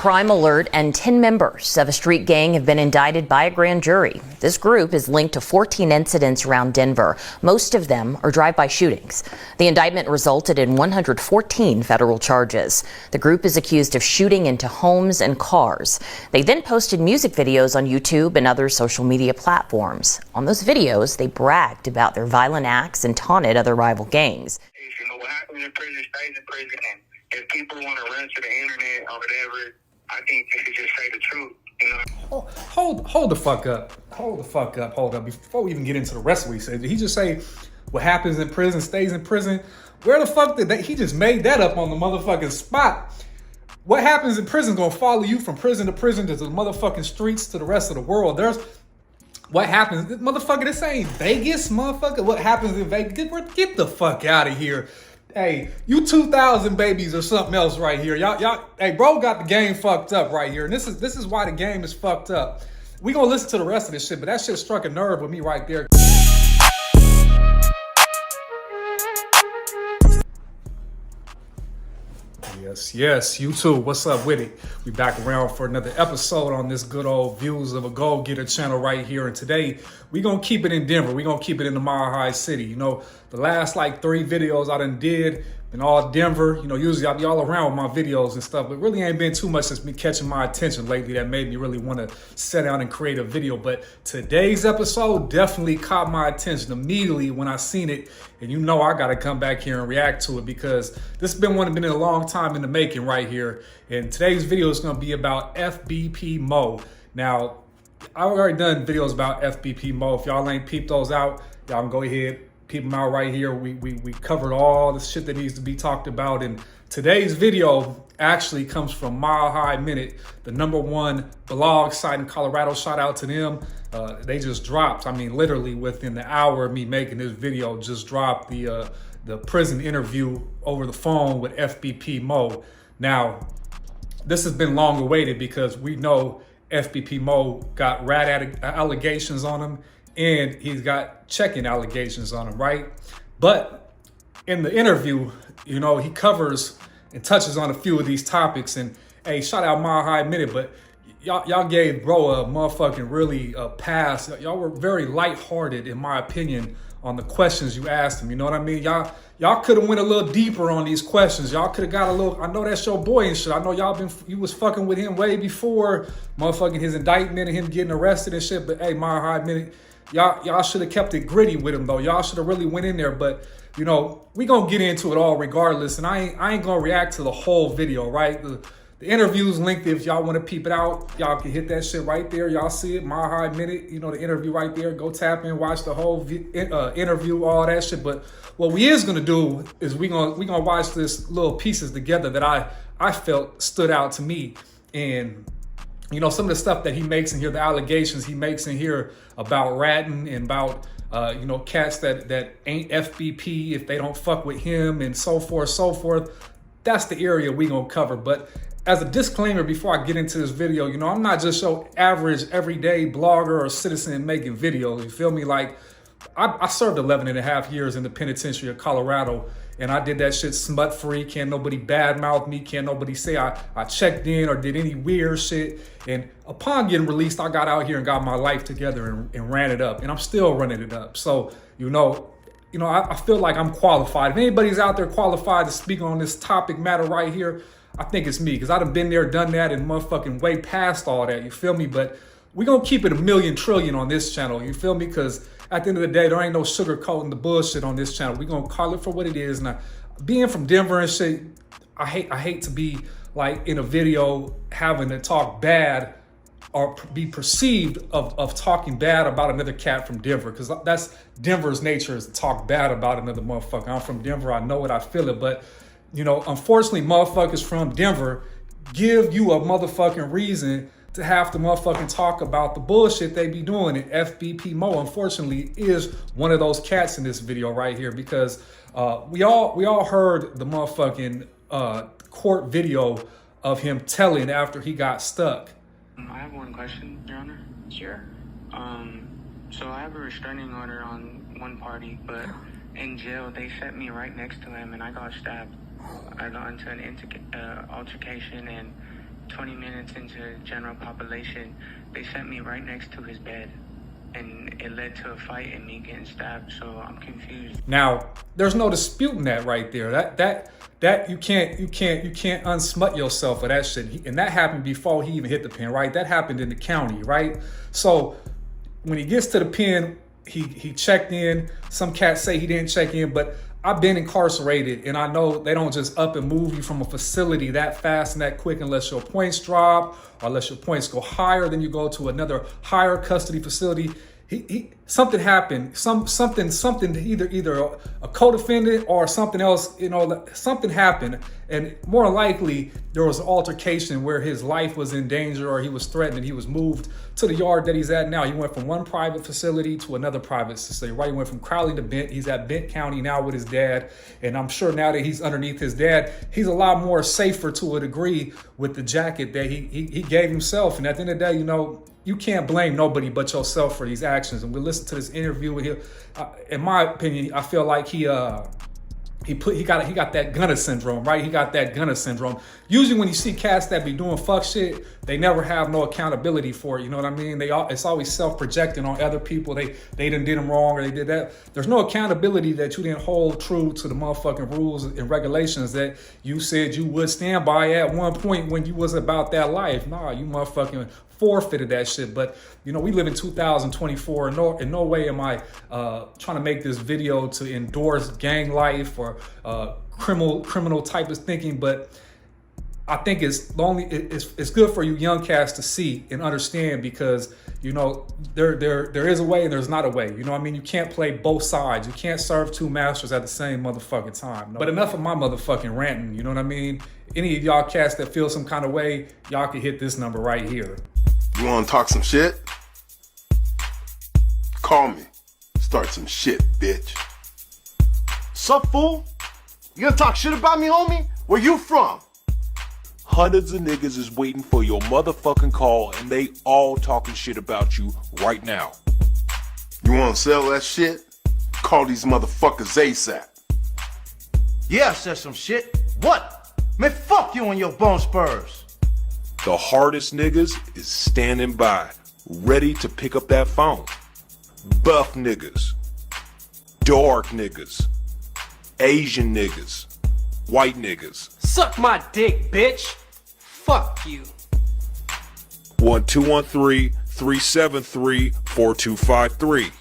crime alert, and 10 members of a street gang have been indicted by a grand jury. This group is linked to 14 incidents around Denver. Most of them are drive-by shootings. The indictment resulted in 114 federal charges. The group is accused of shooting into homes and cars. They then posted music videos on YouTube and other social media platforms. On those videos, they bragged about their violent acts and taunted other rival gangs. You know, what happens in prison stays in prison. And if people want to run to the internet or whatever, I think they should just say the truth. You know? Hold the fuck up. Hold up. Before we even get into the rest of what he said, did he just say what happens in prison stays in prison? Where the fuck did he just made that up on the motherfucking spot? What happens in prison is gonna follow you from prison to prison to the motherfucking streets to the rest of the world. What happens, motherfucker, this ain't Vegas, motherfucker. What happens in Vegas? Get the fuck out of here. Hey, you 2000 babies or something else right here. Y'all, hey, bro got the game fucked up right here. And this is why the game is fucked up. We gonna listen to the rest of this shit, but that shit struck a nerve with me right there. Yes, YouTube, what's up with it? We back around for another episode on this good old Views of a Go-Getter channel right here. And today, we gonna keep it in Denver. We gonna keep it in the Mile High City. You know, the last like 3 videos I done did, been all Denver. You know, usually I be all around with my videos and stuff, but really ain't been too much that's been catching my attention lately that made me really want to sit down and create a video. But today's episode definitely caught my attention immediately when I seen it. And you know I gotta come back here and react to it because this has been been a long time in the making right here. And today's video is gonna be about FBP Moe. Now, I've already done videos about FBP Moe. If y'all ain't peeped those out, y'all can go ahead, peep them out right here. We covered all the shit that needs to be talked about. And today's video actually comes from Mile High Minute, the #1 blog site in Colorado. Shout out to them. They just dropped, I mean, literally within the hour of me making this video, just dropped the prison interview over the phone with FBP Moe. Now, this has been long awaited because we know FBP Moe got rat allegations on him and he's got checking allegations on him, right? But in the interview, you know, he covers and touches on a few of these topics. And hey, shout out Mile High Minute, but y'all gave bro a motherfucking really pass. Y'all were very lighthearted, in my opinion, on the questions you asked him. You know what I mean? Y'all could have went a little deeper on these questions. Y'all could have got a little, I know that's your boy and shit. I know you was fucking with him way before motherfucking his indictment and him getting arrested and shit. But hey, Mile High Minute, y'all should have kept it gritty with him though. Y'all should have really went in there. But you know, we gonna get into it all regardless. And I ain't gonna react to the whole video, right? The interview's linked. If y'all want to peep it out, y'all can hit that shit right there. Y'all see it, Mile High Minute, you know, the interview right there. Go tap in, watch the whole interview, all that shit. But what we is gonna do is we gonna watch this little pieces together that I felt stood out to me. And you know, some of the stuff that he makes in here, the allegations he makes in here about ratting and about you know, cats that ain't FBP if they don't fuck with him and so forth. That's the area we gonna cover. But as a disclaimer, before I get into this video, you know, I'm not just your average everyday blogger or citizen making videos. You feel me? Like, I served 11.5 years in the penitentiary of Colorado, and I did that shit smut free. Can't nobody badmouth me. Can't nobody say I checked in or did any weird shit. And upon getting released, I got out here and got my life together and ran it up. And I'm still running it up. So, you know, I feel like I'm qualified. If anybody's out there qualified to speak on this topic matter right here, I think it's me, because I done been there, done that, and motherfucking way past all that, you feel me? But we gonna keep it a million trillion on this channel, you feel me? Because at the end of the day, there ain't no sugarcoating the bullshit on this channel. We gonna call it for what it is. Now, being from Denver and shit, I hate to be like in a video having to talk bad or be perceived of talking bad about another cat from Denver, because that's Denver's nature, is to talk bad about another motherfucker. I'm from Denver, I know it, I feel it, but you know, unfortunately, motherfuckers from Denver give you a motherfucking reason to have to motherfucking talk about the bullshit they be doing. And FBP Moe, unfortunately, is one of those cats in this video right here, because we all heard the motherfucking court video of him telling after he got stuck. I have one question, Your Honor. Sure. So I have a restraining order on one party, but in jail they set me right next to him and I got stabbed. I got into an altercation and 20 minutes into general population, they sent me right next to his bed. And it led to a fight and me getting stabbed, so I'm confused. Now, there's no disputing that right there. That you can't unsmut yourself of that shit. And that happened before he even hit the pen, right? That happened in the county, right? So when he gets to the pen, he checked in. Some cats say he didn't check in, but I've been incarcerated, and I know they don't just up and move you from a facility that fast and that quick unless your points drop or unless your points go higher, then you go to another higher custody facility. Something happened. Something either a co-defendant or something else. Something happened, and more likely there was an altercation where his life was in danger or he was threatened, and he was moved to the yard that he's at now. He went from one private facility to another private facility. Right, he went from Crowley to Bent. He's at Bent County now with his dad, and I'm sure now that he's underneath his dad, he's a lot more safer to a degree with the jacket that he gave himself. And at the end of the day, you can't blame nobody but yourself for these actions. And we listened to this interview with him. In my opinion, I feel like he got that Gunner syndrome, right? He got that Gunner syndrome. Usually when you see cats that be doing fuck shit, they never have no accountability for it. You know what I mean? It's always self-projecting on other people. They done did them wrong or they did that. There's no accountability that you didn't hold true to the motherfucking rules and regulations that you said you would stand by at one point when you was about that life. Nah, you motherfucking forfeited that shit. But we live in 2024. In no way am I trying to make this video to endorse gang life or criminal type of thinking, but I think it's good for you young cats to see and understand, because there is a way and there's not a way. You can't play both sides. You can't serve two masters at the same motherfucking time. But enough of my motherfucking ranting. You know what I mean? Any of y'all cats that feel some kind of way, y'all can hit this number right here. You wanna talk some shit? Call me. Start some shit, bitch. Sup, fool? You gonna talk shit about me, homie? Where you from? Hundreds of niggas is waiting for your motherfucking call, and they all talking shit about you right now. You wanna sell that shit? Call these motherfuckers ASAP. Yeah, I said some shit. What? Man, fuck you and your bone spurs. The hardest niggas is standing by, ready to pick up that phone. Buff niggas, dark niggas, Asian niggas, white niggas. Suck my dick, bitch. Fuck you. 1213-373-4253.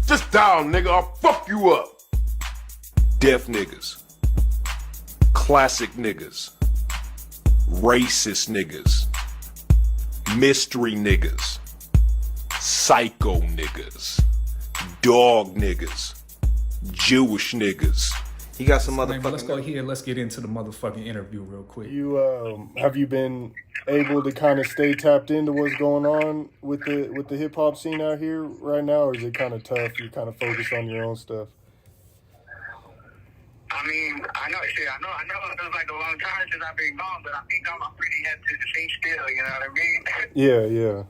Just dial, nigga. I'll fuck you up. Deaf niggas, classic niggas, racist niggas, mystery niggas, psycho niggas, dog niggas, Jewish niggas. He got some Man, but motherfucking... let's go here. Let's get into the motherfucking interview real quick. Have you been able to kind of stay tapped into what's going on with the hip hop scene out here right now, or is it kind of tough? You kind of focus on your own stuff. I mean, I know it feels like a long time since I've been gone, but I think I'm pretty hip to the scene still, you know what I mean? Yeah.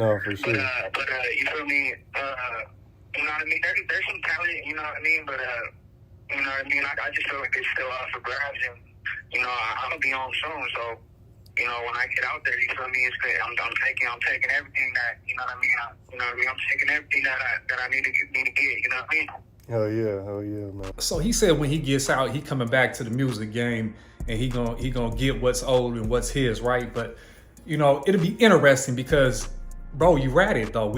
No, for sure. But you feel me? You know what I mean? There's some talent, you know what I mean? But you know what I mean? I just feel like it's still up for grabs, and I'm gonna be on soon. So when I get out there, you feel me? It's good. I'm taking everything that I'm taking everything that I need to get. You know what I mean? Hell yeah, man. So he said when he gets out, he coming back to the music game, and he gonna get what's old and what's his, right? But it'll be interesting because, bro, you ratted though.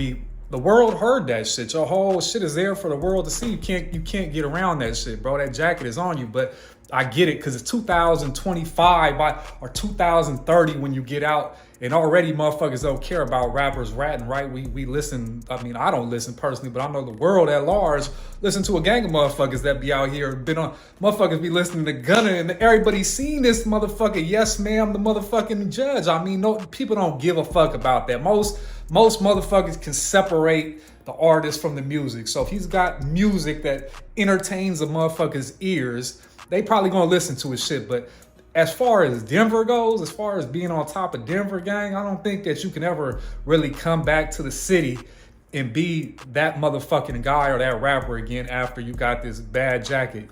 The world heard that shit. Your whole shit is there for the world to see. You can't get around that shit, bro. That jacket is on you. But I get it, because it's 2025 or 2030 when you get out, and already motherfuckers don't care about rappers ratting, right? We listen. I mean, I don't listen personally, but I know the world at large listen to a gang of motherfuckers that be out here, motherfuckers be listening to Gunna, and everybody's seen this motherfucker. Yes, ma'am, the motherfucking judge. I mean, no, people don't give a fuck about that. Most motherfuckers can separate the artist from the music. So if he's got music that entertains a motherfucker's ears, they probably gonna listen to his shit. But as far as Denver goes, as far as being on top of Denver, gang, I don't think that you can ever really come back to the city and be that motherfucking guy or that rapper again after you got this bad jacket.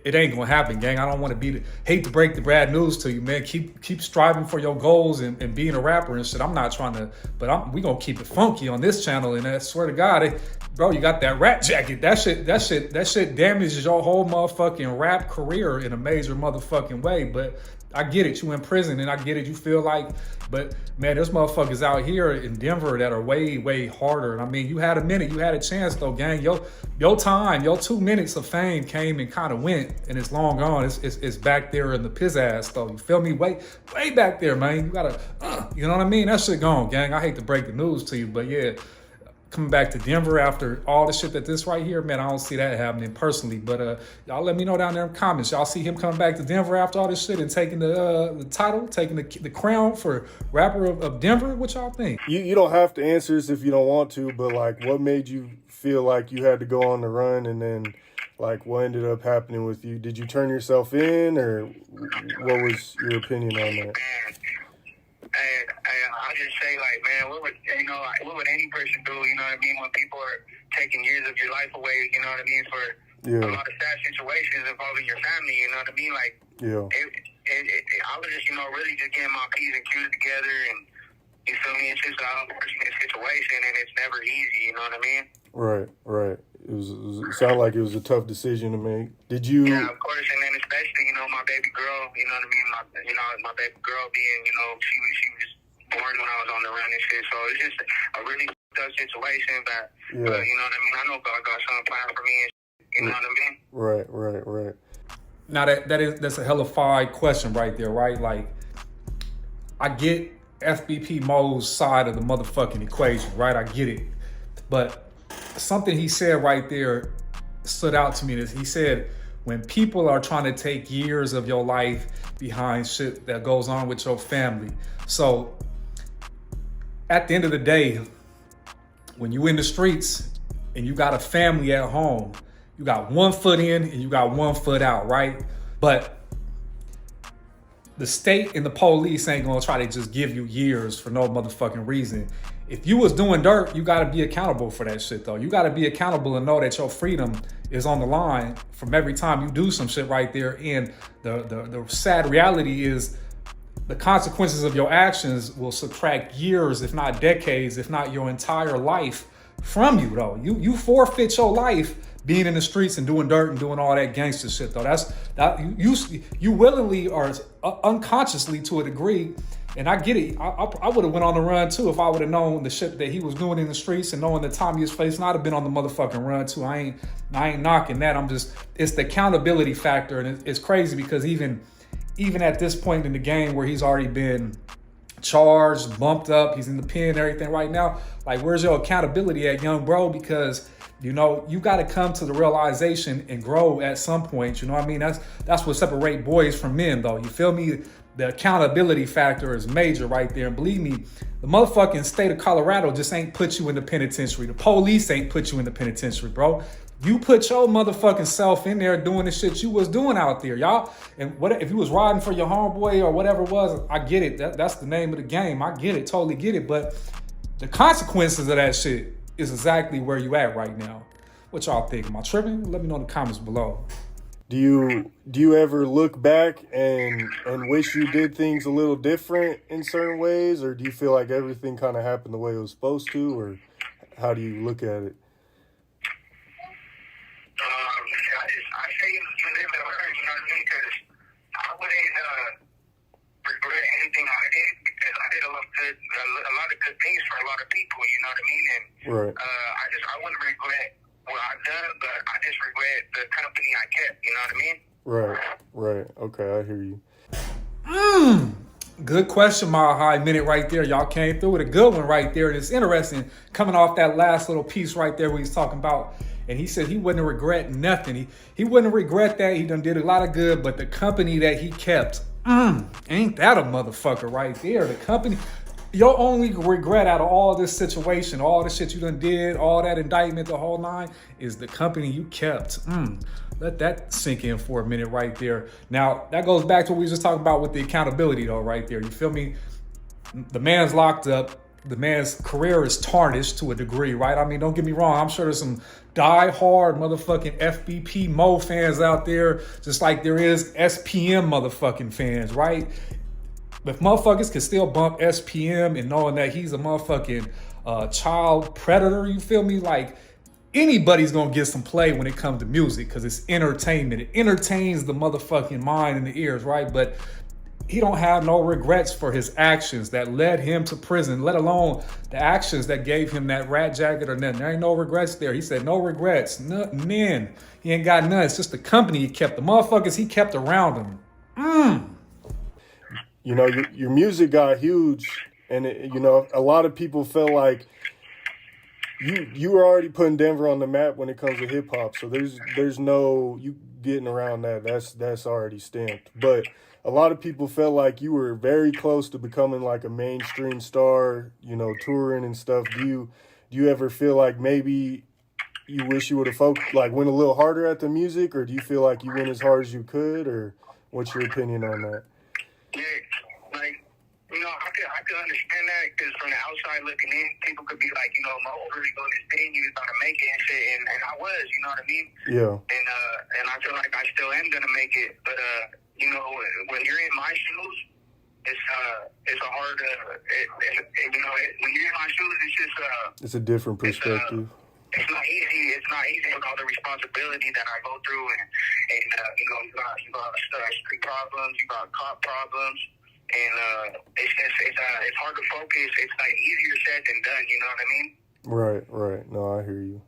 it ain't gonna happen, gang. I don't want to hate to break the bad news to you, man. Keep striving for your goals and being a rapper and shit. I'm not trying to, but we gonna keep it funky on this channel. And I swear to God, bro, you got that rap jacket. That shit damages your whole motherfucking rap career in a major motherfucking way. But I get it, you in prison, and I get it, you feel like, but man, there's motherfuckers out here in Denver that are way, way harder. And I mean, you had a minute, you had a chance though, gang. Your time, your 2 minutes of fame came and kind of went, and it's long gone. It's back there in the pizzazz though. You feel me? Way back there, man. You gotta, you know what I mean? That shit gone, gang. I hate to break the news to you, but yeah. Coming back to Denver after all the shit that this right here, man, I don't see that happening personally. But y'all let me know down there in the comments. Y'all see him coming back to Denver after all this shit and taking the title, taking the crown for rapper of Denver? What y'all think? You don't have to answer this if you don't want to, but like, what made you feel like you had to go on the run, and then like what ended up happening with you? Did you turn yourself in, or what was your opinion on that? I'll just say, like, man, what would any person do, you know what I mean, when people are taking years of your life away, you know what I mean, for a lot of sad situations involving your family, you know what I mean? Like, I was just, really just getting my P's and Q's together, and you feel me? It's just an unfortunate situation, and it's never easy, you know what I mean? Right. It sounded like it was a tough decision to make. Did you? Yeah, of course, and then especially, my baby girl, you know what I mean? My baby girl being, she was born when I was on the run and shit, so it's just a really tough situation, but you know what I mean? I know God got something planned for me, and you know what I mean? Right. Now that's a hellified question right there, right? Like, I get FBP Moe's side of the motherfucking equation, right? I get it. But something he said right there stood out to me. Is he said, when people are trying to take years of your life behind shit that goes on with your family. So at the end of the day, when you in the streets and you got a family at home, you got 1 foot in and you got 1 foot out, right? But the state and the police ain't gonna try to just give you years for no motherfucking reason. If you was doing dirt, you gotta be accountable for that shit though. You gotta be accountable and know that your freedom is on the line from every time you do some shit right there. And the sad reality is the consequences of your actions will subtract years, if not decades, if not your entire life from you though. You forfeit your life being in the streets and doing dirt and doing all that gangster shit though. You willingly or unconsciously to a degree. And I get it. I would have went on the run too if I would have known the shit that he was doing in the streets and knowing the time he was facing. I'd have been on the motherfucking run too. I ain't knocking that. It's the accountability factor, and it's crazy because even at this point in the game where he's already been charged, bumped up, he's in the pen and everything right now. Like, where's your accountability at, young bro? Because you got to come to the realization and grow at some point. You know what I mean? That's what separates boys from men, though. You feel me? The accountability factor is major right there. And believe me, the motherfucking state of Colorado just ain't put you in the penitentiary. The police ain't put you in the penitentiary, bro. You put your motherfucking self in there doing the shit you was doing out there, y'all. And what if you was riding for your homeboy or whatever it was? I get it. That's the name of the game. I get it. Totally get it. But the consequences of that shit is exactly where you at right now. What y'all think? Am I tripping? Let me know in the comments below. Do you ever look back and wish you did things a little different in certain ways, or do you feel like everything kind of happened the way it was supposed to, or how do you look at it? I say you live and learn, you know what I mean? Because I wouldn't regret anything I did, because I did a lot of good things for a lot of people, you know what I mean? And I wouldn't regret what I've done, but I just regret the company I kept, you know what I mean? Right. Okay, I hear you. Good question, Mile High Minute right there. Y'all came through with a good one right there. And it's interesting coming off that last little piece right there where he's talking about, and he said he wouldn't regret nothing. He wouldn't regret that. He done did a lot of good, but the company that he kept, ain't that a motherfucker right there? The company, your only regret out of all this situation, all the shit you done did, all that indictment, the whole nine, is the company you kept. Let that sink in for a minute right there. Now, that goes back to what we were just talking about with the accountability though, right there. You feel me? The man's locked up. the man's career is tarnished to a degree, right? I mean, don't get me wrong. I'm sure there's some die-hard motherfucking FBP Moe fans out there, just like there is SPM motherfucking fans, right? If motherfuckers can still bump SPM and knowing that he's a motherfucking child predator, you feel me? Like, anybody's gonna get some play when it comes to music because it's entertainment. It entertains the motherfucking mind and the ears, right? But he don't have no regrets for his actions that led him to prison, let alone the actions that gave him that rat jacket or nothing. There ain't no regrets there. He said no regrets, none. He ain't got none. It's just the company he kept, the motherfuckers he kept around him. You know, your music got huge, and you know, a lot of people felt like you were already putting Denver on the map when it comes to hip hop. So there's no you getting around that. That's already stamped. But a lot of people felt like you were very close to becoming like a mainstream star, you know, touring and stuff. Do you ever feel like maybe you wish you would have went a little harder at the music, or do you feel like you went as hard as you could, or what's your opinion on that? Yeah, like, you know, I could understand that because from the outside looking in, people could be like, you know, Mo really doing this thing, he was about to make it and shit, and I was, you know what I mean? Yeah. And I feel like I still am gonna make it, but you know, when you're in my shoes, it's a hard, you know, when you're in my shoes, it's just it's a different perspective. It's not easy. It's not easy with all the responsibility that I go through, and you know, you got street problems, you got cop problems, and it's hard to focus. It's like easier said than done. You know what I mean? Right. No, I hear you.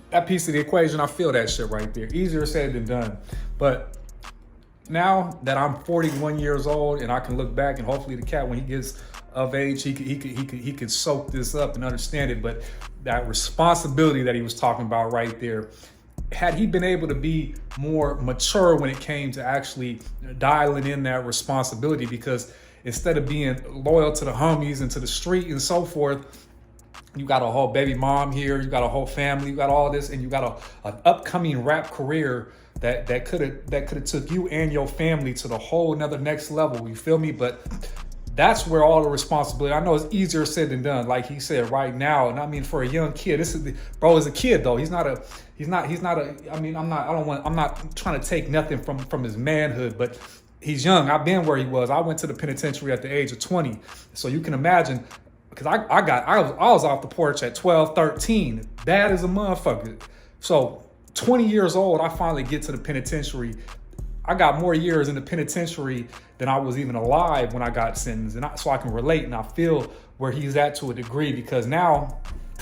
That piece of the equation, I feel that shit right there. Easier said than done. But now that I'm 41 years old and I can look back, and hopefully the cat, when he gets of age, he could soak this up and understand it. But that responsibility that he was talking about right there, had he been able to be more mature when it came to actually dialing in that responsibility, because instead of being loyal to the homies and to the street and so forth, you got a whole baby mom here, you got a whole family, you got all this, and you got an upcoming rap career that could have took you and your family to the whole another next level. You feel me? But that's where all the responsibility. I know it's easier said than done, like he said right now. And I mean, for a young kid, this is bro is a kid though. I'm not trying to take nothing from his manhood, but he's young. I've been where he was. I went to the penitentiary at the age of 20. So you can imagine, because I was off the porch at 12, 13, bad as a motherfucker. So 20 years old, I finally get to the penitentiary. I got more years in the penitentiary than I was even alive when I got sentenced. And so I can relate, and I feel where he's at to a degree, because now,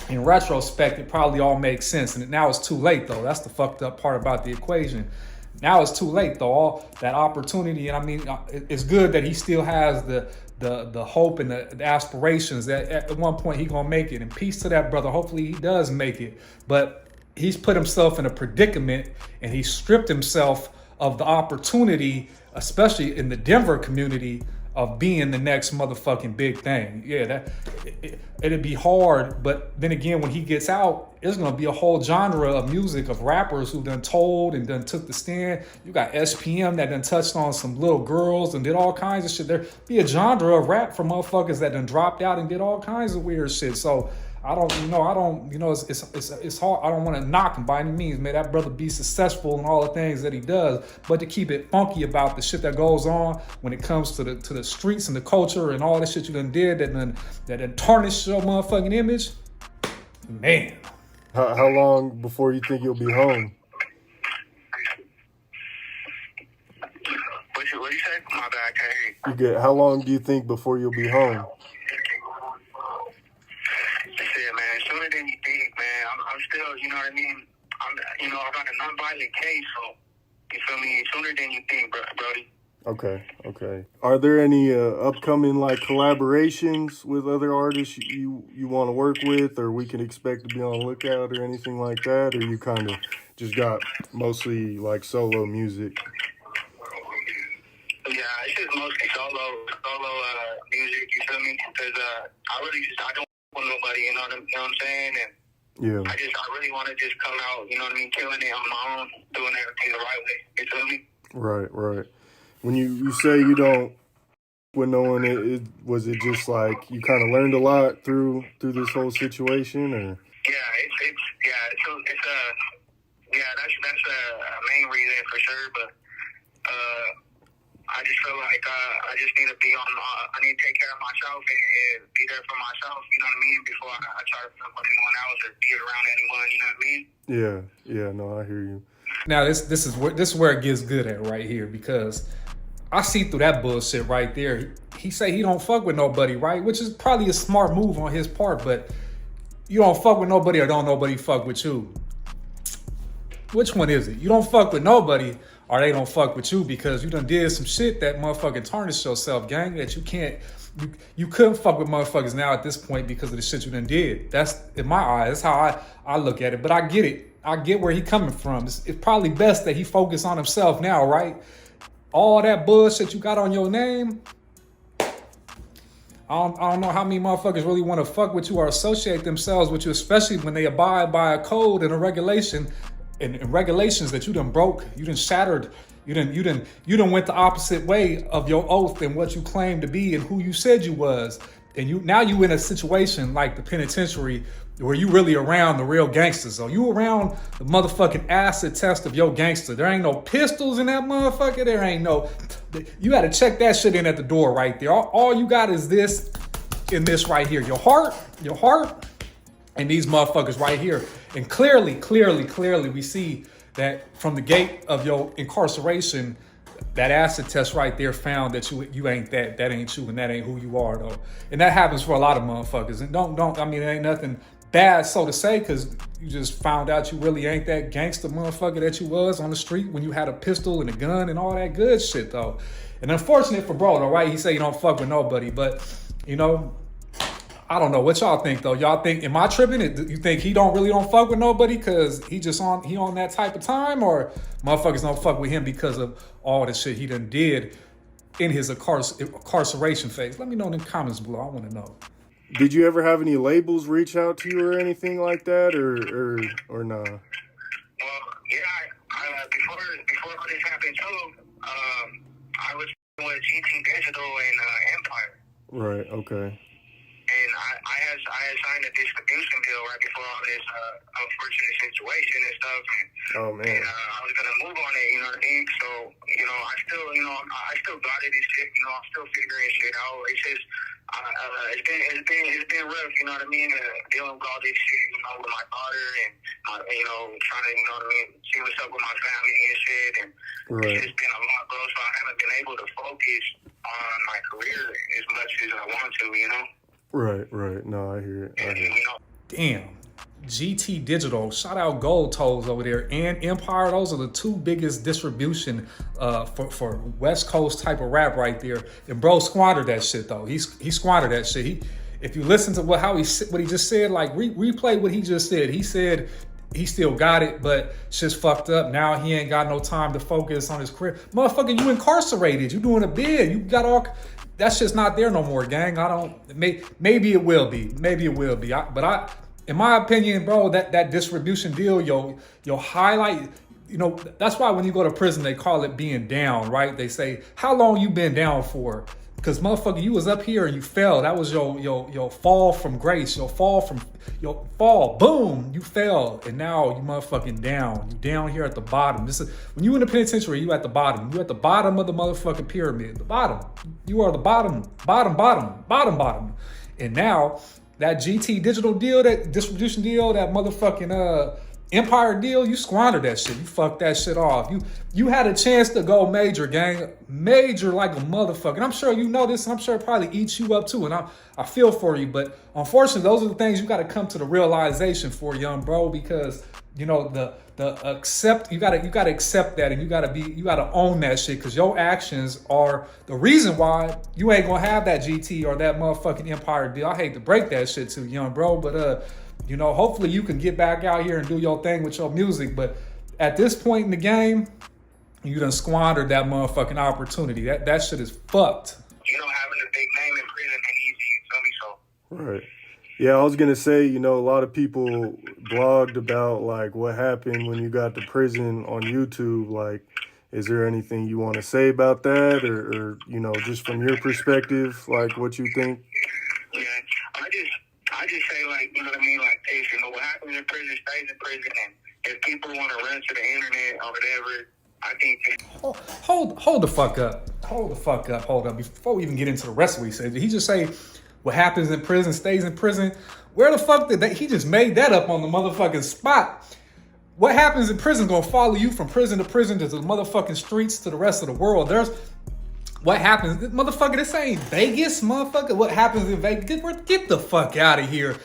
in retrospect, it probably all makes sense. And now it's too late, though. That's the fucked up part about the equation. Now it's too late, though. All that opportunity, and I mean, it's good that he still has the hope and the aspirations that at one point he gonna make it. And peace to that brother. Hopefully he does make it. But he's put himself in a predicament, and he stripped himself of the opportunity, especially in the Denver community, of being the next motherfucking big thing. Yeah, it'd be hard, but then again, when he gets out, there's gonna be a whole genre of music of rappers who done told and done took the stand. You got SPM that done touched on some little girls and did all kinds of shit. There be a genre of rap for motherfuckers that done dropped out and did all kinds of weird shit. So it's hard. I don't want to knock him by any means. May that brother be successful in all the things that he does, but to keep it funky about the shit that goes on when it comes to the streets and the culture and all the shit you done did that done tarnished your motherfucking image, man. How long before you think you'll be home? What you say? My bad, I can't hear you. How long do you think before you'll be home? Shit, man, sooner than you think, man. I'm still, you know what I mean? I got a non-violent case, so you feel me? Sooner than you think, Brody. Okay. Are there any upcoming like collaborations with other artists you want to work with, or we can expect to be on the lookout or anything like that, or you kind of just got mostly like solo music? Yeah, it's just mostly solo music. You feel me? Because I don't want nobody. You know what I'm saying? And yeah, I really want to just come out. You know what I mean? Killing it on my own, doing everything the right way. You feel me? Right. When you say you don't When knowing was it just like you kind of learned a lot through this whole situation, or? That's a main reason for sure. But I just feel like I just need to be on. I need to take care of myself and be there for myself. You know what I mean? Before I try to fuck with anyone else or be around anyone. You know what I mean? Yeah. No, I hear you. Now this is where it gets good at right here, because I see through that bullshit right there. He say he don't fuck with nobody, right? Which is probably a smart move on his part, but you don't fuck with nobody or don't nobody fuck with you. Which one is it? You don't fuck with nobody or they don't fuck with you because you done did some shit that motherfucking tarnished yourself, gang, that you couldn't fuck with motherfuckers now at this point because of the shit you done did. That's, in my eyes, that's how I look at it. But I get it. I get where he coming from. It's probably best that he focus on himself now, right? All that bullshit you got on your name, I don't know how many motherfuckers really want to fuck with you or associate themselves with you, especially when they abide by a code and a regulation and regulations that you done broke, you done shattered, you done went the opposite way of your oath and what you claimed to be and who you said you was. And now you in a situation like the penitentiary where you really around the real gangsters. So you around the motherfucking acid test of your gangster. There ain't no pistols in that motherfucker. There ain't no, you got to check that shit in at the door right there. All you got is this and this right here. Your heart, and these motherfuckers right here. And clearly, we see that from the gate of your incarceration, that acid test right there found that you ain't that ain't you, and that ain't who you are though. And that happens for a lot of motherfuckers. And I mean, it ain't nothing bad, so to say, because you just found out you really ain't that gangster motherfucker that you was on the street when you had a pistol and a gun and all that good shit though. And unfortunate for bro though, right? He say you don't fuck with nobody, but you know, I don't know what y'all think though. Y'all think, am I tripping? You think he don't fuck with nobody because he on that type of time, or motherfuckers don't fuck with him because of all the shit he done did in his incarceration phase? Let me know in the comments below. I want to know. Did you ever have any labels reach out to you or anything like that, or nah? Well, yeah. Before all this happened too, I was with GT Digital and Empire. Right. Okay. And I had signed a distribution deal right before all this unfortunate situation and stuff. And, oh man. And I was gonna move on it, you know what I mean? So, I still got it and shit. I'm still figuring shit out. It's just it's been rough, you know what I mean? Dealing with all this shit, with my daughter and trying to, see what's up with my family and shit. And right. It's just been a lot, bro. So I haven't been able to focus on my career as much as I want to, Right. No, I hear it. Damn. GT Digital, shout out Gold Toes over there, and Empire. Those are the two biggest distribution for West Coast type of rap right there. And bro squandered that shit though. He squandered that shit. If you listen to what he just said, like replay what he just said. He said he still got it, but shit's fucked up. Now he ain't got no time to focus on his career. Motherfucker, you incarcerated. You doing a bid. You got all. That shit's not there no more, gang. Maybe it will be. But in my opinion, bro, that distribution deal, your highlight, that's why when you go to prison, they call it being down, right? They say, how long you been down for? Because motherfucker, you was up here and you fell. That was your fall from grace, your fall, boom, you fell. And now you motherfucking down. You down here at the bottom. When you in the penitentiary, you at the bottom. You at the bottom of the motherfucking pyramid. The bottom. You are the bottom. And now that GT Digital deal, that distribution deal, that motherfucking Empire deal, you squandered that shit. You fucked that shit off. You had a chance to go major, gang. Major like a motherfucker. And I'm sure you know this, and I'm sure it probably eats you up too. And I feel for you. But unfortunately, those are the things you got to come to the realization for, young bro, because you gotta accept that, and you gotta own that shit, because your actions are the reason why you ain't gonna have that GT or that motherfucking Empire deal. I hate to break that shit to you, young bro, but hopefully you can get back out here and do your thing with your music. But at this point in the game, you done squandered that motherfucking opportunity. That shit is fucked. Having a big name in prison ain't easy, you feel me? So. Right. Yeah, I was gonna say, a lot of people blogged about like what happened when you got to prison on YouTube, like, Is there anything you want to say about that, or you know, just from your perspective, like what you think? Yeah, I just say, like, you know what I mean, like, hey, you know, what happens in prison stays in prison, and if people want to run to the internet or whatever, I think... Hold the fuck up. Hold up. Before we even get into the rest of what he said, did he just say what happens in prison stays in prison? Where the fuck did that? He just made that up on the motherfucking spot. What happens in prison is gonna follow you from prison to prison to the motherfucking streets to the rest of the world. There's what happens, motherfucker. This ain't Vegas, motherfucker. What happens in Vegas? Get the fuck out of here.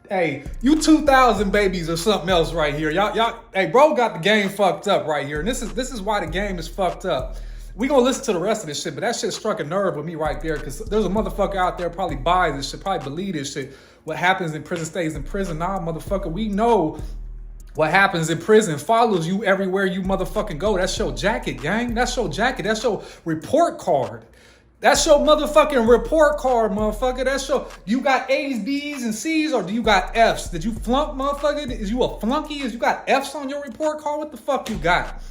Hey, you 2000 babies or something else right here. Y'all. Hey, bro, got the game fucked up right here, and this is why the game is fucked up. We gonna listen to the rest of this shit, but that shit struck a nerve with me right there, because there's a motherfucker out there probably buys this shit, probably believe this shit. What happens in prison stays in prison. Nah, motherfucker, we know what happens in prison follows you everywhere you motherfucking go. That's your jacket, gang. That's your jacket. That's your report card. That's your motherfucking report card, motherfucker. That's your, you got A's, B's, and C's, or do you got F's? Did you flunk, motherfucker? Is you a flunky? Is you got F's on your report card? What the fuck you got?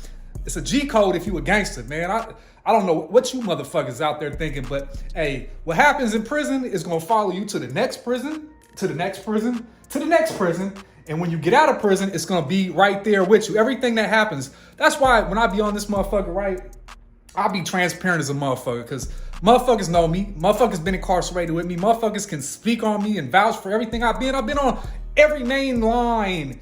It's a G code if you a gangster, man. I don't know what you motherfuckers out there thinking, but hey, what happens in prison is gonna follow you to the next prison, to the next prison, to the next prison. And when you get out of prison, it's gonna be right there with you. Everything that happens. That's why when I be on this motherfucker, right, I'll be transparent as a motherfucker, because motherfuckers know me. Motherfuckers been incarcerated with me. Motherfuckers can speak on me and vouch for everything I've been. I've been on every main line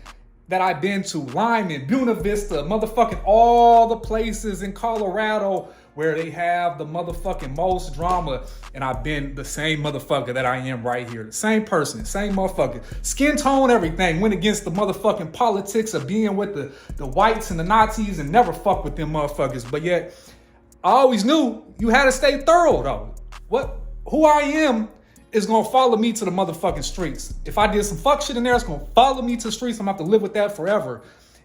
that I've been to. Lyman, Buena Vista, motherfucking all the places in Colorado where they have the motherfucking most drama. And I've been the same motherfucker that I am right here. The same person, same motherfucker. Skin tone, everything. Went against the motherfucking politics of being with the whites and the Nazis and never fuck with them motherfuckers. But yet, I always knew you had to stay thorough though. Who I am is gonna follow me to the motherfucking streets. If I did some fuck shit in there, it's gonna follow me to the streets. I'm gonna have to live with that forever.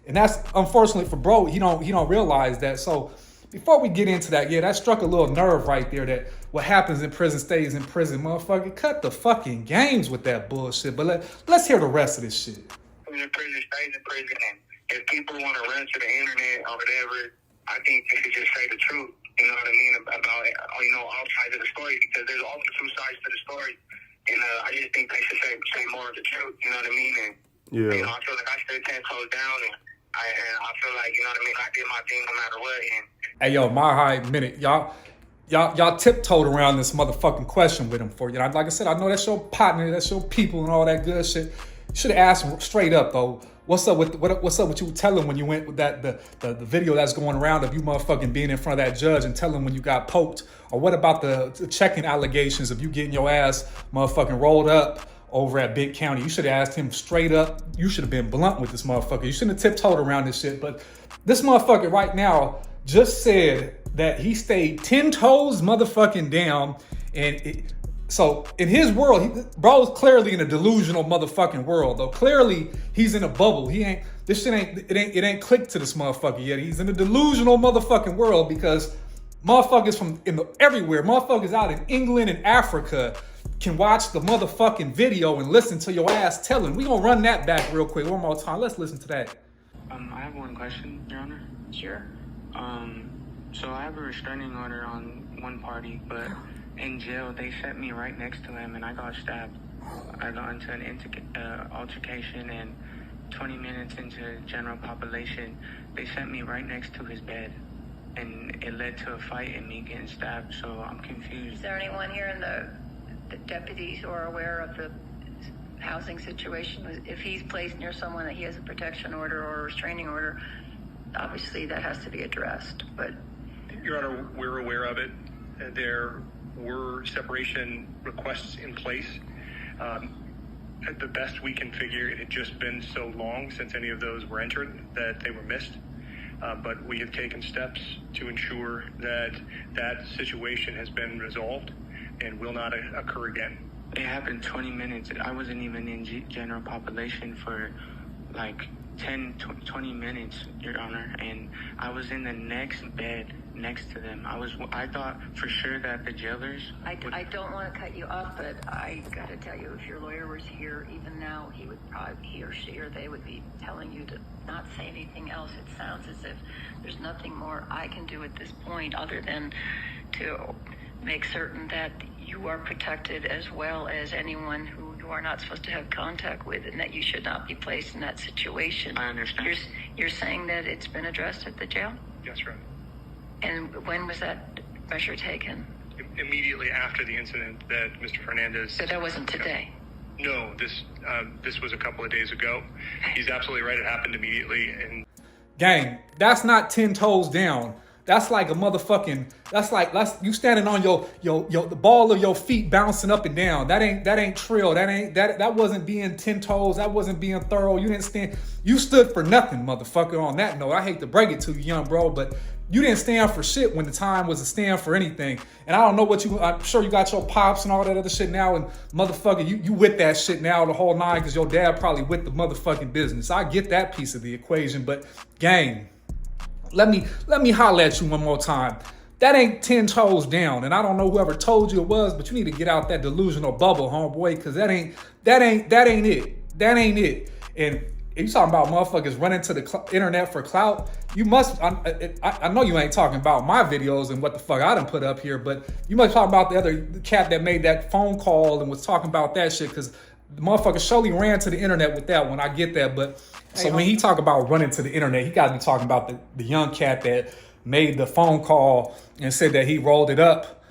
And that's unfortunately for bro, he don't realize that. So before we get into that, yeah, that struck a little nerve right there, that what happens in prison stays in prison, motherfucker. Cut the fucking games with that bullshit. But let's hear the rest of this shit. In prison stays in prison, and if people want to run to the internet or whatever, I think they should just say the truth. You know what I mean, about, you know, all sides of the story, because there's always two sides to the story. And I just think they should say more of the truth, you know what I mean? And, yeah. You know, I feel like I stood 10 toes down, and I feel like, you know what I mean, I did my thing no matter what. And hey, yo, my high minute, y'all tiptoed around this motherfucking question with him for you. Like I said, I know that's your partner, that's your people and all that good shit. You should have asked him straight up though. What's up with you telling when you went with that the video that's going around of you motherfucking being in front of that judge and telling when you got poked? Or what about the checking allegations of you getting your ass motherfucking rolled up over at Big County? You should have asked him straight up. You should have been blunt with this motherfucker. You shouldn't have tiptoed around this shit. But this motherfucker right now just said that he stayed 10 toes motherfucking down, and so in his world, bro's clearly in a delusional motherfucking world. Though clearly he's in a bubble. This shit ain't clicked to this motherfucker yet. He's in a delusional motherfucking world, because motherfuckers from everywhere, motherfuckers out in England and Africa can watch the motherfucking video and listen to your ass telling. We gonna run that back real quick one more time. Let's listen to that. I have one question, Your Honor. Sure. So I have a restraining order on one party, but in jail, they set me right next to him, and I got stabbed. I got into an altercation, and 20 minutes into general population, they sent me right next to his bed, and it led to a fight and me getting stabbed, so I'm confused. Is there anyone here in the deputies who are aware of the housing situation? If he's placed near someone that he has a protection order or a restraining order, obviously that has to be addressed. But Your Honor, we're aware of it. There were separation requests in place. At the best we can figure, it had just been so long since any of those were entered that they were missed. But we have taken steps to ensure that that situation has been resolved and will not occur again. It happened 20 minutes. I wasn't even in general population for like 10, 20 minutes, Your Honor, and I was in the next bed next to them. I thought for sure that the jailers... I don't want to cut you off, but I got to tell you, if your lawyer was here, even now, he or she or they would be telling you to not say anything else. It sounds as if there's nothing more I can do at this point other than to make certain that you are protected as well as anyone who you are not supposed to have contact with, and that you should not be placed in that situation. I understand. You're saying that it's been addressed at the jail? Yes, right. And when was that measure taken? Immediately after the incident that Mr. Fernandez... So that wasn't today? No, this was a couple of days ago. He's absolutely right. It happened immediately. And Gang, that's not 10 toes down. That's like a motherfucking, that's you standing on the ball of your feet bouncing up and down. That ain't trill. That wasn't being 10 toes. That wasn't being thorough. You stood for nothing, motherfucker. On that note, I hate to break it to you, young bro, but you didn't stand for shit when the time was to stand for anything. And I don't know I'm sure you got your pops and all that other shit now, and motherfucker, you with that shit now the whole nine, because your dad probably with the motherfucking business. I get that piece of the equation, but gang, let me holler at you one more time. That ain't 10 toes down. And I don't know whoever told you it was, but you need to get out that delusional bubble, homeboy, because that ain't it. That ain't it. And if you talking about motherfuckers running to the internet for clout, you must, I know you ain't talking about my videos and what the fuck I done put up here, but you must talk about the other cat that made that phone call and was talking about that shit, because the motherfucker surely ran to the internet with that one. I get that, but so when he talk about running to the internet, he got to be talking about the young cat that made the phone call and said that he rolled it up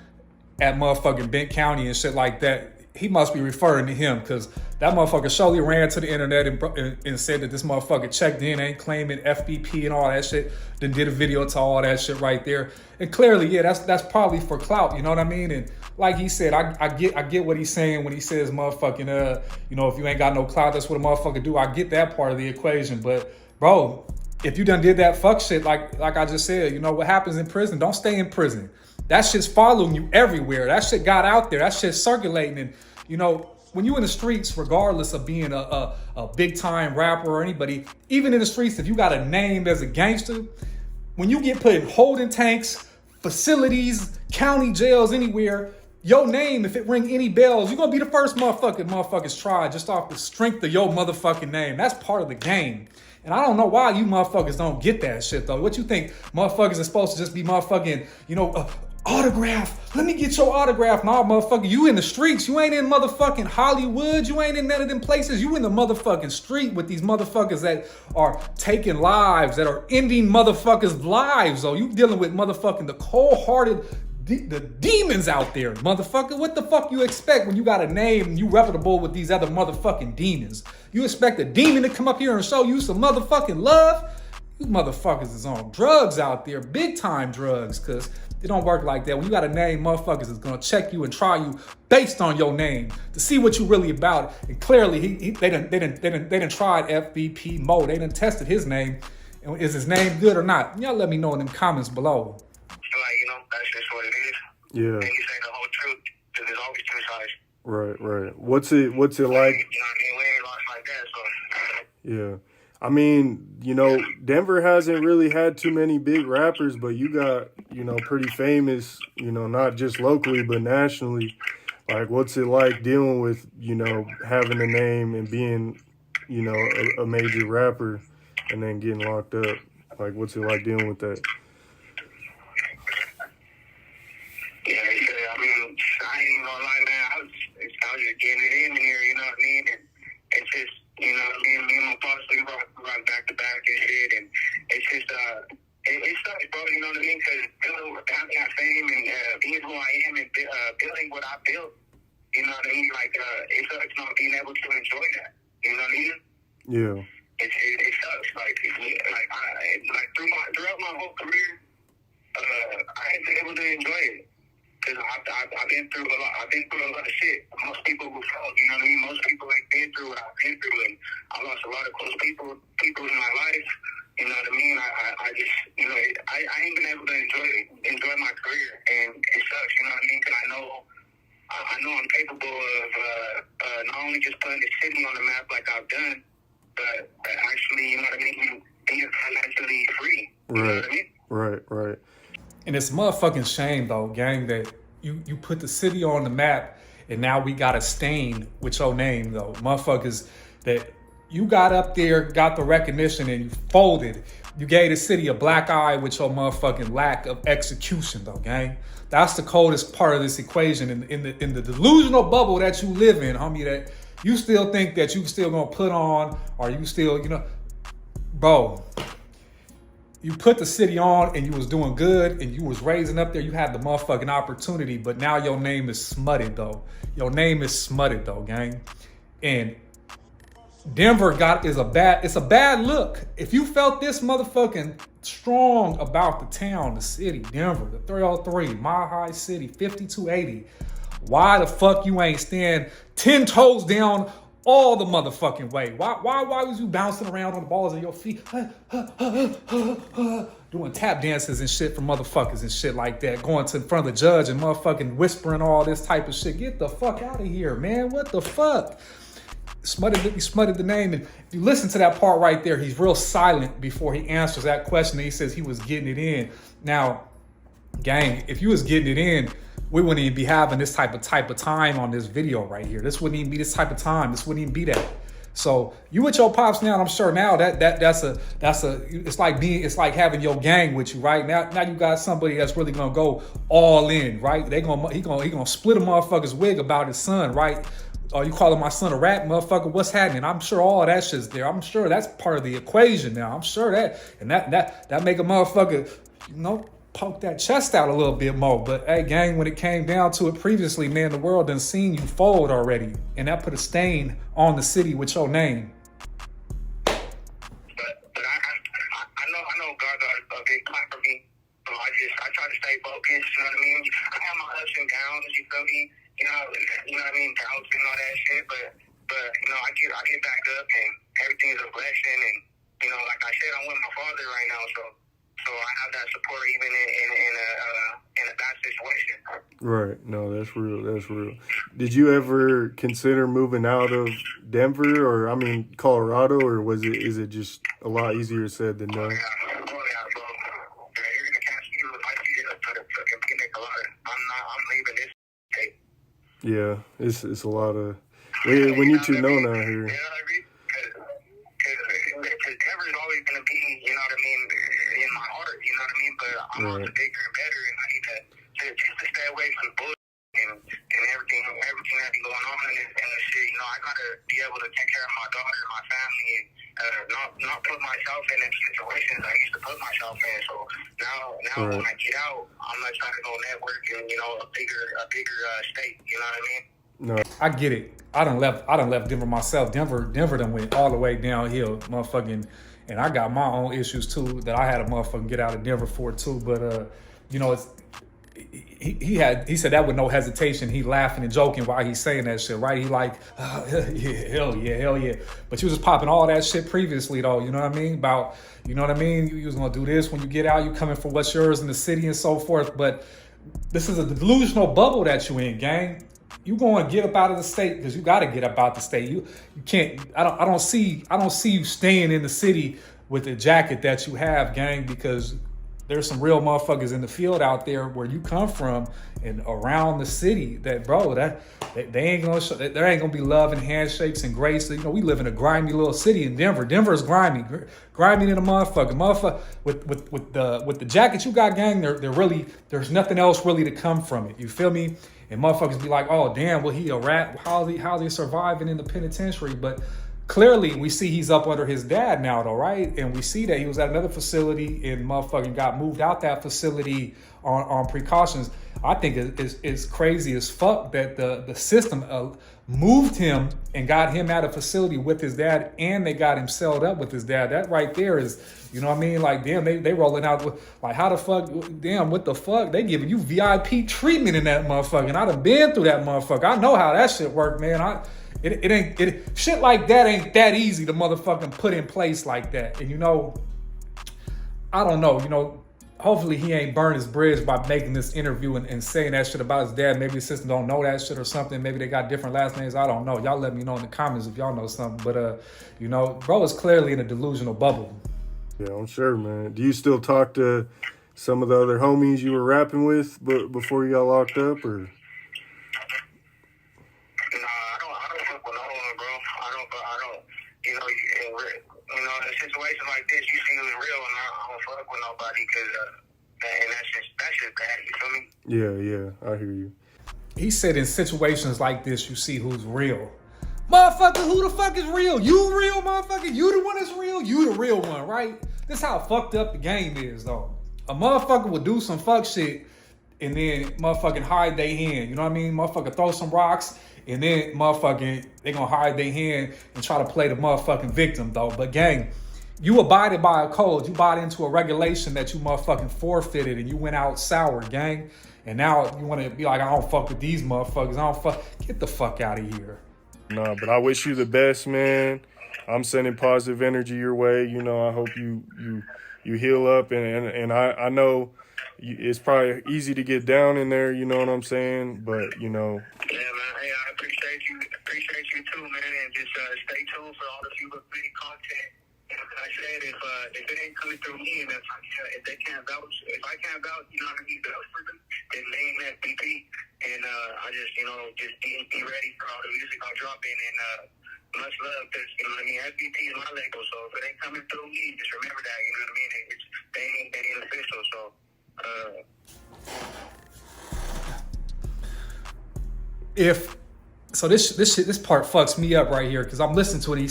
at motherfucking Bent County and shit like that. He must be referring to him, because that motherfucker surely ran to the internet and said that this motherfucker checked in, ain't claiming FBP and all that shit, then did a video to all that shit right there. And clearly, yeah, that's probably for clout, you know what I mean? And like he said, I get what he's saying when he says motherfucking, if you ain't got no clout, that's what a motherfucker do. I get that part of the equation, but bro, if you done did that fuck shit, like I just said, you know what happens in prison, don't stay in prison. That shit's following you everywhere. That shit got out there. That shit's circulating. And, when you in the streets, regardless of being a big time rapper or anybody, even in the streets, if you got a name as a gangster, when you get put in holding tanks, facilities, county jails, anywhere, your name, if it ring any bells, you're going to be the first motherfuckers tried just off the strength of your motherfucking name. That's part of the game. And I don't know why you motherfuckers don't get that shit, though. What you think motherfuckers are supposed to just be motherfucking, autograph? Let me get your autograph. Nah, motherfucker, you in the streets. You ain't in motherfucking Hollywood. You ain't in none of them places. You in the motherfucking street with these motherfuckers that are taking lives, that are ending motherfuckers' lives. So you dealing with motherfucking the cold-hearted, the demons out there, motherfucker. What the fuck you expect when you got a name and you reputable with these other motherfucking demons? You expect a demon to come up here and show you some motherfucking love? You motherfuckers is on drugs out there, big time drugs, because it don't work like that. When you got a name, motherfuckers is gonna check you and try you based on your name to see what you really about. And clearly, they done tried FBP Moe. They done tested his name. And is his name good or not? Y'all let me know in them comments below. That's just what it is. Yeah. And you say the whole truth, because there's always two sides. Right. What's it like? You know what I mean? We ain't lost like that, so. Yeah. I mean, Denver hasn't really had too many big rappers, but you got, pretty famous, not just locally, but nationally. Like, what's it like dealing with, having a name and being, a major rapper and then getting locked up? Like, what's it like dealing with that? Yeah, I mean, I ain't even gonna lie, man. I was just getting it in here, you know what I mean? And it's just, me and my boss, we rock back to back and shit, and it's just, it sucks, bro, you know what I mean? Because having that fame and being who I am and building what I built, you know what I mean? Like, it sucks not being able to enjoy that, you know what I mean? Yeah. It sucks, throughout my whole career, I ain't been able to enjoy it. Because I've been through a lot. I've been through a lot of shit. Most people will fall, you know what I mean? Most people ain't been through what I've been through, and I lost a lot of close people in my life. You know what I mean? I just, I ain't been able to enjoy my career, and it sucks. You know what I mean? Because I know I'm capable of not only just putting the city on the map like I've done, but actually, you know what I mean, being financially free. You know what I mean? Right. And it's motherfucking shame though, gang, that you put the city on the map and now we got a stain with your name though. Motherfuckers that you got up there, got the recognition and you folded. You gave the city a black eye with your motherfucking lack of execution though, gang. That's the coldest part of this equation in the delusional bubble that you live in, homie, that you still think that you still gonna put on, or you still, you know, bro, you put the city on and you was doing good and you was raising up there, you had the motherfucking opportunity, but now your name is smutted though. Your name is smutted though, gang. And Denver it's a bad look. If you felt this motherfucking strong about the town, the city, Denver, the 303, Mile High City, 5280, why the fuck you ain't stand 10 toes down all the motherfucking way? Why was you bouncing around on the balls of your feet? Doing tap dances and shit for motherfuckers and shit like that. Going to in front of the judge and motherfucking whispering all this type of shit. Get the fuck out of here, man. What the fuck? He smutted the name. And if you listen to that part right there, he's real silent before he answers that question. And he says he was getting it in. Now, gang, if you was getting it in, we wouldn't even be having this type of time on this video right here. This wouldn't even be this type of time. This wouldn't even be that. So you with your pops now, I'm sure now it's like having your gang with you, right? Now you got somebody that's really gonna go all in, right? He gonna split a motherfucker's wig about his son, right? Oh, you calling my son a rat, motherfucker? What's happening? I'm sure all of that shit's there. I'm sure that's part of the equation now. I'm sure that, and that make a motherfucker, you know, poke that chest out a little bit more. But hey, gang, when it came down to it previously, man, the world done seen you fold already, and that put a stain on the city with your name. But I know God got a big plan for me. So I try to stay focused. You know what I mean? I have my ups and downs. You feel me? You know what I mean? Doubts and all that shit. But you know, I get back up, and everything's a blessing. And you know, like I said, I'm with my father right now, so I have that support even in a bad situation. Right. No, that's real. That's real. Did you ever consider moving out of Denver, or I mean Colorado, or is it just a lot easier said than done? Oh yeah, bro. You're gonna catch me with my feet up to the picnic a lot. I'm leaving this state. Yeah, it's a lot of when you two know now here. Yeah, because Denver is always gonna be, you know what I mean, in my heart. You know what I mean. But I'm also bigger and better, and I need to just to stay away from the bullshit and everything that be going on in the shit. You know, I gotta be able to take care of my daughter and my family, and not put myself in situations I used to put myself in. So now when I get out, I'm not trying to go network in, you know, a bigger state. You know what I mean? No, I get it. I done left Denver myself. Denver done went all the way downhill, motherfucking. And I got my own issues too that I had to motherfucking get out of Denver for too. But you know, he said that with no hesitation. He laughing and joking while he's saying that shit, right? He like, yeah, hell yeah. But you was just popping all that shit previously though, you know what I mean? About, you know what I mean? You was gonna do this when you get out, you coming for what's yours in the city and so forth. But this is a delusional bubble that you in, gang. You going to get up out of the state because you got to get up out the state. You can't. I don't see you staying in the city with the jacket that you have, gang. Because there's some real motherfuckers in the field out there where you come from and around the city that, bro, that they ain't gonna show, there ain't gonna be love and handshakes and grace. You know, we live in a grimy little city in Denver. Denver is grimy than a motherfucker. With the jacket you got, gang. There's nothing else really to come from it. You feel me? And motherfuckers be like, oh, damn, well, he a rat. How's he surviving in the penitentiary? But clearly, we see he's up under his dad now, though, right? And we see that he was at another facility and motherfucking got moved out that facility on precautions. I think it's crazy as fuck that the system moved him and got him at a facility with his dad, and they got him celled up with his dad. That right there is, you know what I mean? Like, damn, they rolling out with, like, how the fuck, damn, what the fuck? They giving you VIP treatment in that motherfucker. And I done been through that motherfucker. I know how that shit work, man. Shit like that ain't that easy to motherfucking put in place like that. And you know, I don't know, you know, hopefully he ain't burned his bridge by making this interview and saying that shit about his dad. Maybe his sister don't know that shit or something. Maybe they got different last names. I don't know. Y'all let me know in the comments if y'all know something. But, you know, bro is clearly in a delusional bubble. Yeah, I'm sure, man. Do you still talk to some of the other homies you were rapping with before you got locked up, or? I don't fuck with no one, bro. I don't. You know, in a situation like this, you see who's real, and I don't fuck with nobody because, and that's just bad. You feel me? Yeah, I hear you. He said in situations like this, you see who's real. Motherfucker, who the fuck is real? You real, motherfucker? You the one that's real? You the real one, right? This how fucked up the game is, though. A motherfucker will do some fuck shit and then motherfucking hide their hand. You know what I mean? Motherfucker throw some rocks and then motherfucking they gonna hide their hand and try to play the motherfucking victim, though. But gang, you abided by a code. You bought into a regulation that you motherfucking forfeited and you went out sour, gang. And now you want to be like, I don't fuck with these motherfuckers. I don't fuck. Get the fuck out of here. Nah, but I wish you the best, man. I'm sending positive energy your way. You know, I hope you heal up, and I know it's probably easy to get down in there. You know what I'm saying? But you know. Yeah, man. Hey, I appreciate you. Appreciate you too, man. And just stay tuned for all the future content. And like I said, if it ain't coming through me, and if they can't vouch, if I can't vouch, you know what I mean, vouch for them, then name FBP. And I just, you know, just be ready for all the music I'm dropping, and much love, because, you know what I mean, FBP is my label, so if it ain't coming through me, just remember that, you know what I mean, they ain't official, so, this part fucks me up right here, because I'm listening to it. He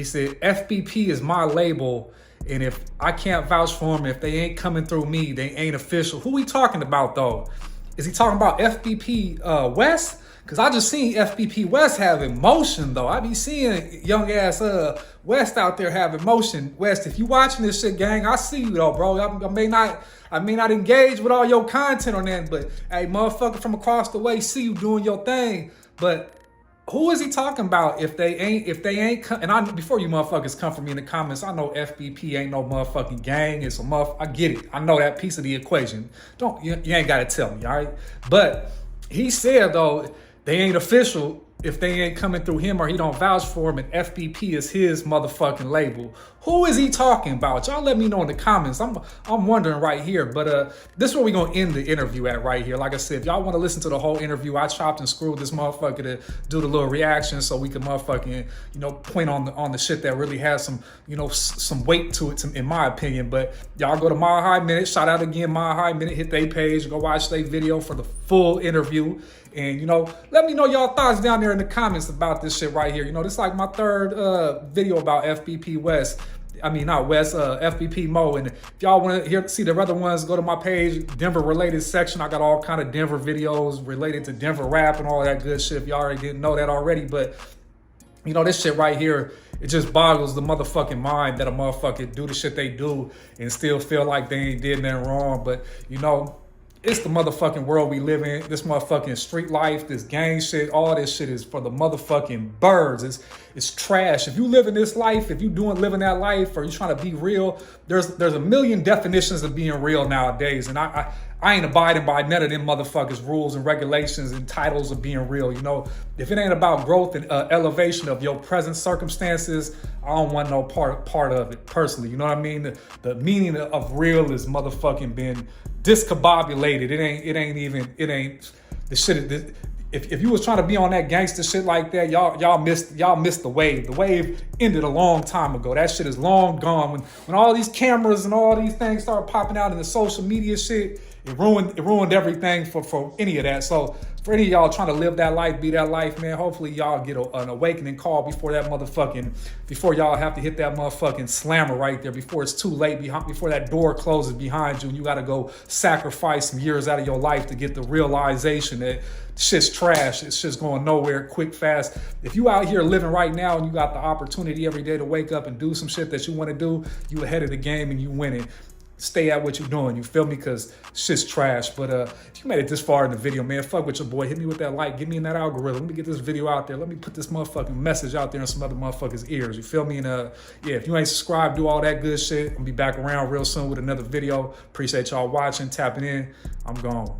said FBP is my label, and if I can't vouch for them, if they ain't coming through me, they ain't official. Who we talking about, though? Is he talking about FBP West? Because I just seen FBP West having motion, though. I be seeing young ass West out there having motion. West, if you watching this shit, gang, I see you though, bro. I may not engage with all your content on that, but hey, motherfucker from across the way, see you doing your thing. But who is he talking about? If they ain't, and before you motherfuckers come for me in the comments, I know FBP ain't no motherfucking gang. It's a I get it. I know that piece of the equation. You ain't gotta tell me, all right? But he said though, they ain't official if they ain't coming through him or he don't vouch for him, and FBP is his motherfucking label. Who is he talking about? Y'all let me know in the comments. I'm wondering right here. But this is where we're going to end the interview at right here. Like I said, if y'all want to listen to the whole interview, I chopped and screwed this motherfucker to do the little reaction so we can motherfucking, you know, point on the shit that really has some, you know, some weight to it, in my opinion. But y'all go to Mile High Minute. Shout out again, Mile High Minute. Hit their page. Go watch their video for the full interview. And, you know, let me know y'all thoughts down there in the comments about this shit right here. You know, this is like my third video about FBP West. I mean, not West, FBP Moe. And if y'all want to see the other ones, go to my page, Denver related section. I got all kind of Denver videos related to Denver rap and all that good shit. If y'all already didn't know that already. But, you know, this shit right here, it just boggles the motherfucking mind that a motherfucker do the shit they do and still feel like they ain't did nothing wrong. But, you know, it's the motherfucking world we live in. This motherfucking street life, this gang shit, all this shit is for the motherfucking birds. It's trash. If you live in this life, if you living that life, or you trying to be real, there's a million definitions of being real nowadays. And I ain't abiding by none of them motherfuckers' rules and regulations and titles of being real. You know, if it ain't about growth and elevation of your present circumstances, I don't want no part of it personally. You know what I mean? The meaning of real is motherfucking been discombobulated. It ain't the shit. If you was trying to be on that gangster shit like that, y'all missed the wave. The wave ended a long time ago. That shit is long gone. When all these cameras and all these things started popping out in the social media shit, it ruined everything for any of that. So for any of y'all trying to live that life, be that life, man, hopefully y'all get an awakening call before y'all have to hit that motherfucking slammer right there, before it's too late, before that door closes behind you and you got to go sacrifice some years out of your life to get the realization that shit's trash. It's just going nowhere, quick, fast. If you out here living right now and you got the opportunity every day to wake up and do some shit that you want to do, you ahead of the game and you winning. Stay at what you're doing, you feel me? Because shit's trash. But if you made it this far in the video, man, fuck with your boy. Hit me with that like. Get me in that algorithm. Let me get this video out there. Let me put this motherfucking message out there in some other motherfuckers' ears. You feel me? And yeah, if you ain't subscribed, do all that good shit. I'll be back around real soon with another video. Appreciate y'all watching, tapping in. I'm gone.